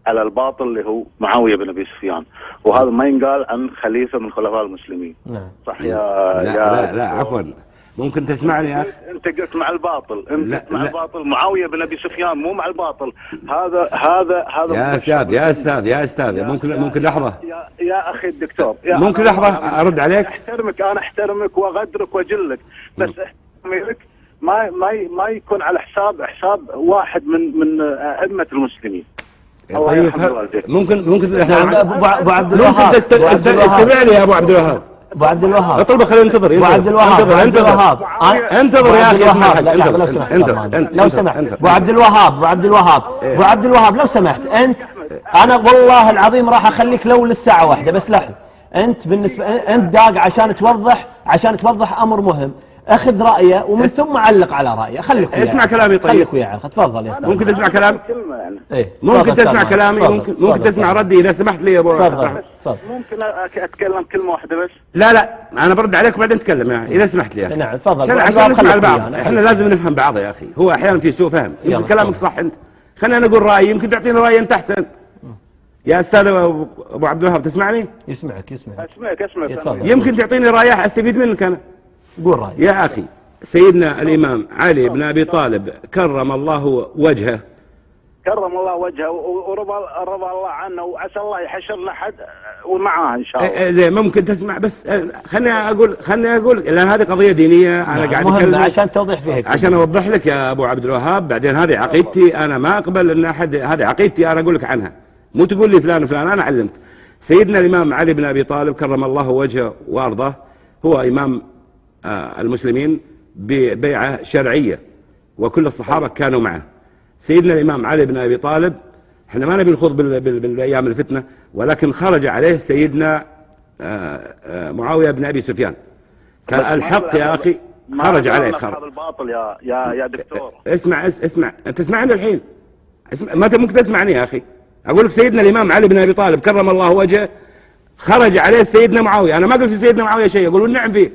على الباطل اللي هو معاويه بن ابي سفيان، وهذا ما ينقال عن خليفه من خلفاء المسلمين. نعم. صح يا لا عفوا، ممكن تسمعني يا اخي؟ انت قلت مع الباطل، انت مع الباطل، معاويه بن ابي سفيان مو مع الباطل. هذا يا استاذ ممكن لحظه يا اخي الدكتور، ممكن لحظه ارد عليك؟ انا احترمك واغدرك واجلك، بس احترامك ما يكون على حساب واحد من ائمه المسلمين. طيب ممكن احنا ابو عبد الوهاب، استمع لي يا ابو عبد الوهاب. ابو عبد الوهاب اطلبه، خلينا ننتظر. ابو عبد الوهاب، انتظر يا اخي، اسمع لو سمحت ابو عبد الوهاب لو سمحت. انا والله العظيم راح اخليك لو للساعه واحده، بس لحظه. انت بالنسبه انت داق عشان توضح امر مهم. اخذ رايه ومن ثم علق على رايه. خليك اسمع كلامي. طيب خليك وياه. تفضل يا استاذ. ممكن تسمع كلامي؟ ايه ممكن تسمع كلامي؟ ممكن تسمع ردي اذا سمحت لي يا ابو. تفضل. ممكن اتكلم كلمه واحده بس؟ لا انا برد عليك وبعدين تكلم اذا سمحت لي يا اخي. نعم تفضل. عشان نسمع البعض. احنا لازم نفهم بعض يا اخي. هو احيانا في سوء فهم. يمكن كلامك صح انت، خلينا نقول رايي، يمكن تعطيني راي انت احسن. يا استاذ ابو عبد الوهاب تسمعني؟ يسمعك. اسمعك. يمكن تعطيني راي استفيد منك انا. قول رايك يا اخي. سيدنا الامام علي بن ابي طالب كرم الله وجهه، ورضى الله عنه، وعسى الله يحشر لحد ومعاه ان شاء الله. زين ممكن تسمع بس. خلني اقول لان هذه قضيه دينيه. انا قاعد اتكلم عشان توضيح فيها، عشان اوضح لك يا ابو عبد الوهاب. بعدين هذه عقيدتي، انا ما اقبل ان احد، هذه عقيدتي انا اقول لك عنها، مو تقول لي فلان وفلان. انا علمت. سيدنا الامام علي بن ابي طالب كرم الله وجهه وارضاه، هو امام المسلمين ببيعه شرعيه، وكل الصحابه كانوا معه. سيدنا الامام علي بن ابي طالب، احنا ما نبي نخوض بالايام الفتنه، ولكن خرج عليه سيدنا معاويه بن ابي سفيان. فالحق يا اخي خرج عليه. الباطل يا دكتور. اسمع انت تسمعني الحين. ما انت ممكن تسمعني يا اخي. اقول لك سيدنا الامام علي بن ابي طالب كرم الله وجهه خرج عليه سيدنا معاويه. انا ما قلت في سيدنا معاويه شيء، يقولون نعم فيه.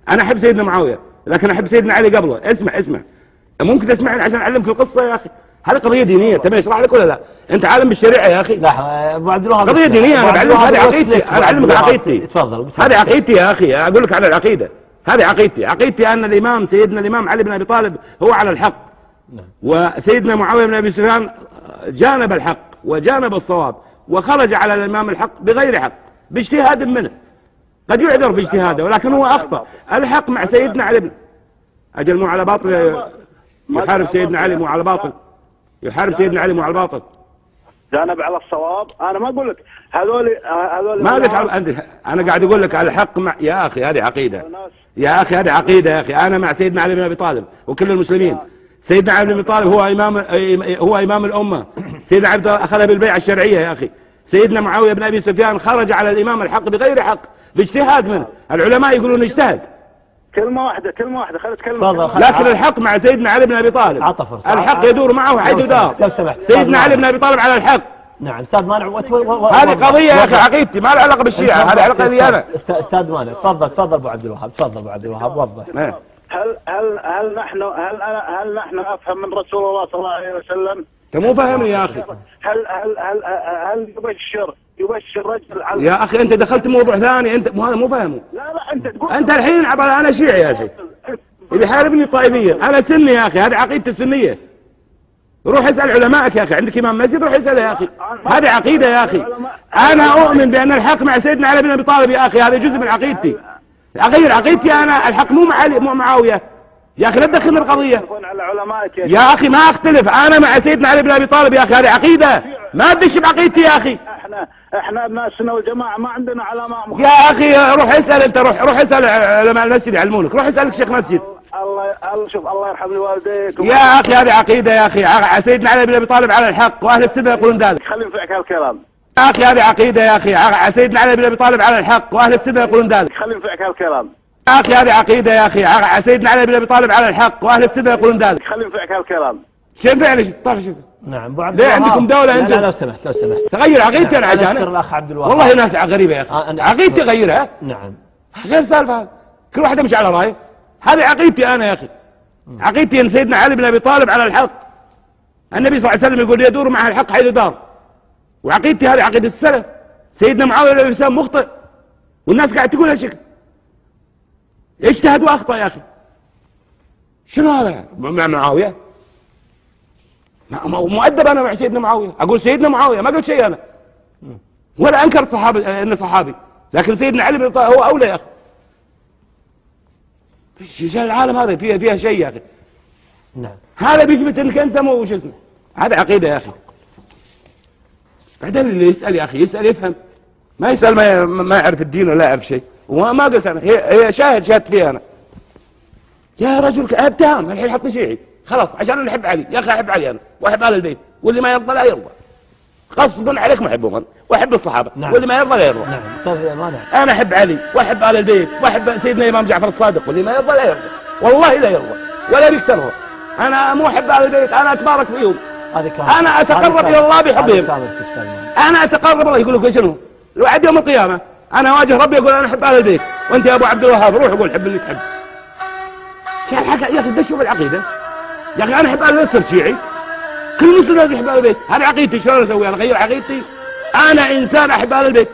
انا احب سيدنا معاويه لكن احب سيدنا علي قبله. اسمع ممكن تسمعني عشان اعلمك القصه يا اخي. هذه قضيه دينيه، تبي اشرح لك ولا لا؟ انت عالم بالشريعه يا اخي. لا ابو عبد الوهاب قضيه دينيه، انا بعلمك. هذه عقيدتي، انا اعلمك عقيدتي. تفضل. هذه عقيدتي يا اخي، اقول لك على العقيده. هذه عقيدتي ان سيدنا الامام علي بن ابي طالب هو على الحق. وسيدنا معاويه بن ابي سفيان جانب الحق وجانب الصواب، وخرج على الامام الحق بغير حق، باجتهاد منه. قد يعذر في اجتهاده ولكن هو اخطا. الحق مع سيدنا علي بن اجل مو على باطل. يحارب سيدنا علي مو على باطل. جانب على الصواب. انا ما اقول لك هذول ما قلت انا قاعد اقول لك على الحق مع يا اخي. هذه عقيده يا اخي، هذه عقيده يا اخي. انا مع سيدنا علي بن ابي طالب وكل المسلمين. سيدنا علي بن ابي طالب هو امام الامه. سيدنا علي اخذها بالبيعه الشرعيه يا اخي. سيدنا معاويه بن ابي سفيان خرج على الامام الحق بغير حق، باجتهاد منه. العلماء يقولون اجتهد. كلمه واحده خلت لكن الحق مع سيدنا علي بن ابي طالب. الحق يدور معه حيث دار. لو سمحت سيدنا علي بن ابي طالب على الحق. نعم استاذ مانع. هذه قضيه يا اخي عقيدتي، ما لها علاقه بالشيعه. هذه علاقه لي انا. استاذ مانع. تفضل ابو عبد الوهاب. وضح. هل نحن افهم من رسول الله صلى الله عليه وسلم؟ انت مو فاهمني يا اخي. هل يبشر رجل يا اخي انت دخلت موضوع ثاني. انت هذا مو فاهمه. لا انت تقول انت الحين انا شيعي يا اخي، اللي يحاربني طائفيا. انا سني يا اخي، هذه عقيدتي السنيه. روح اسال علمائك يا اخي، عندك امام مسجد روح اساله يا اخي. هذه عقيده يا اخي. انا اؤمن بان الحق مع سيدنا علي بن ابي طالب يا اخي. هذا جزء من عقيدتي. اغير عقيدتي انا. الحق مو مع علي مو معاويه يا اخي. لا تدخلنا بالقضيه يا اخي. ما اختلف انا مع سيدنا علي بن ابي طالب يا اخي. هذه عقيده، ما تدش بعقيدتي يا اخي. احنا ابناء السنه والجماعه ما عندنا علماء يا اخي. روح اسال انت. روح اسال علماء المسجد يعلمونك. روح اسال شيخ مسجد. الله يرحم والديك يا اخي. هذه عقيده يا اخي. سيدنا علي بن ابي طالب على الحق، واهل السنه يقولون ذلك. خلي ينفعك هالكلام يا اخي. هذه عقيده يا اخي. سيدنا علي بن ابي طالب على الحق، واهل السنه يقولون ذلك. خلي ينفعك هالكلام يا اخي. هذه عقيده يا اخي. سيدنا علي بن ابي طالب على الحق، واهل السنه يقولون ذلك. خلي ينفعك هالكلام. شو ينفعني؟ طيب شوف. نعم ابو عبد ليه عندكم دوله انتم؟ لا لو سمحت تغير عقيدتي انا عشان اشكر الاخ عبد الوهاب. والله ناس غريبه يا اخي. عقيدتي غيرها. نعم غير سالفه. كل واحد يمشي على رايه. هذه عقيدتي انا يا اخي. عقيدتي ان سيدنا علي بن ابي طالب على الحق. النبي صلى الله عليه وسلم يقول يدور مع الحق حيث دار. وعقيدتي هذه عقيدة السلف. سيدنا معاوية الإنسان مخطئ والناس قاعد تقول هالشكل، اجتهد وأخطأ يا أخي. شنو هذا مع معاوية؟ مؤدب أنا مع سيدنا معاوية، أقول سيدنا معاوية ما قلت شيء أنا، ولا أنكر صحابي إنه صحابي، لكن سيدنا علي بن أبي طالب هو أولى يا أخي. العالم هذا فيها شيء يا أخي. نعم. هذا بيثبت انك انت مو وش اسمه، هذا عقيده يا اخي. بعدين اللي يسال يا اخي يسال يفهم، ما يسال ما يعرف الدين ولا يعرف شيء. وما قلت انا، هي شاهدت فيها انا. يا رجل اتهم الحين حط شيعي خلاص عشان انا احب علي، يا اخي احب علي انا واحب ال البيت، واللي ما يرضى لا يرضى. غصبا عليك ما احبهم واحب الصحابه. نعم. واللي ما يرضى لا يرضى. نعم. طيب ما نعم. انا احب علي واحب ال البيت واحب سيدنا الامام جعفر الصادق، واللي ما يرضى لا يرضى، والله لا يرضى ولا بيكترضى. انا مو احب ال البيت، انا اتبارك فيهم، انا اتقرب الى الله بحبهم، انا اتقرب الله. يقول لك شنو؟ لو عاد يوم القيامه انا اواجه ربي اقول انا احب ال البيت، وانت يا ابو عبد الوهاب روح قول حب اللي تحب. شو الحكا يا اخي؟ دشوا بالعقيده يا اخي. انا احب ال البيت، صرت شيعي؟ كل مسلم لازم يحب ال البيت. هذه عقيدتي، شلون اسوي؟ انا اغير عقيدتي؟ انا انسان احب ال البيت،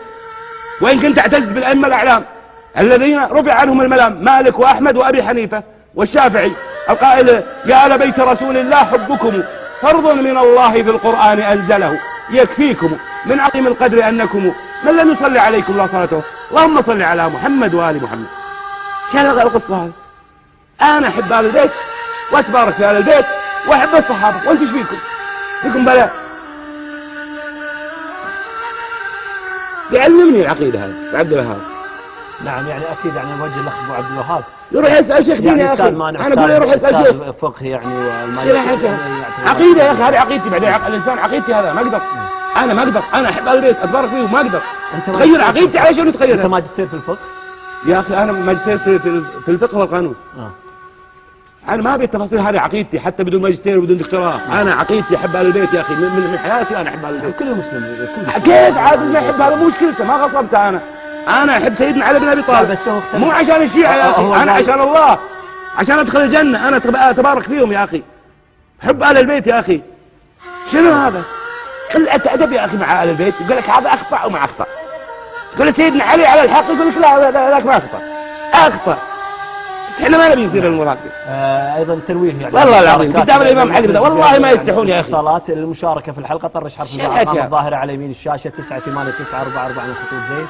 وان كنت اعتز بالائمه الاعلام الذين رفع عنهم الملام، مالك واحمد وابي حنيفه والشافعي، القائل يا آل بيت رسول الله حبكم فرض من الله في القرآن أنزله، يكفيكم من عظيم القدر أنكم من لم يصلي عليكم لا صلاته، اللهم صل على محمد وآل محمد. شنو القصة هذه؟ أنا أحب آل البيت وأتبارك في آل البيت وأحب الصحابة، وأنت ايش فيكم؟ فيكم بلاء. يعلمني العقيدة هذه عبد الوهاب. نعم يعني اكيد يعني نوجه الاخ ابو عبد الوهاب يروح يسال شيخ دين يا اخي. انا اقول يروح يسال شيخ فقه يعني عقيده يا اخي. هذه عقيدتي. بعدين الانسان عقيدتي هذا ما اقدر، انا ما اقدر، انا احب ال البيت اتبارك فيه وما اقدر تغير عقيدتي علشان تغيرها. انت ماجستير في الفقه يا اخي؟ انا ماجستير في الفقه والقانون. انا ما ابي التفاصيل هذه. عقيدتي حتى بدون ماجستير وبدون دكتوراه، انا عقيدتي احب ال البيت يا اخي. من حياتي انا احب ال البيت. كل مسلم كيف عاد ما يحب؟ هذا مو مشكلته، ما غصبته انا. انا احب سيدنا علي بن ابي طالب مو عشان الشيعة يا اخي، انا عشان الله، عشان ادخل الجنه. انا اتبارك فيهم يا اخي. حب ال البيت يا اخي. شنو هذا؟ قلة ادب يا اخي مع ال البيت. يقول لك هذا اخطا وما اخطا. تقول سيدنا علي على الحق، يقول لك لا ذاك ما اخطا. بس احنا ما نبي نثير المراقب. ايضا تنويه يعني والله العظيم قدام الامام علي والله ما يستحون يا اخي. اتصالات المشاركه في الحلقه طرش حرف الارقام الظاهره على يمين الشاشه 98944 من خطوط زين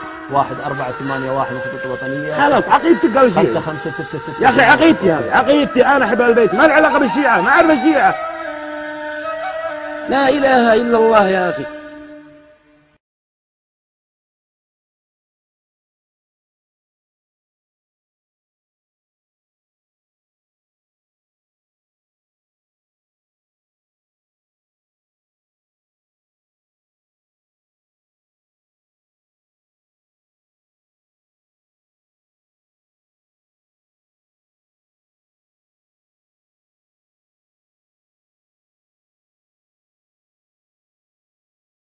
1481 من خطوط الوطنيه. خلاص عقيدتك قال شيء 5566 يا اخي. عقيدتي هذه عقيدتي، انا احب البيت، ما له علاقه بالشيعه، ما اعرف الشيعه. لا اله الا الله يا اخي.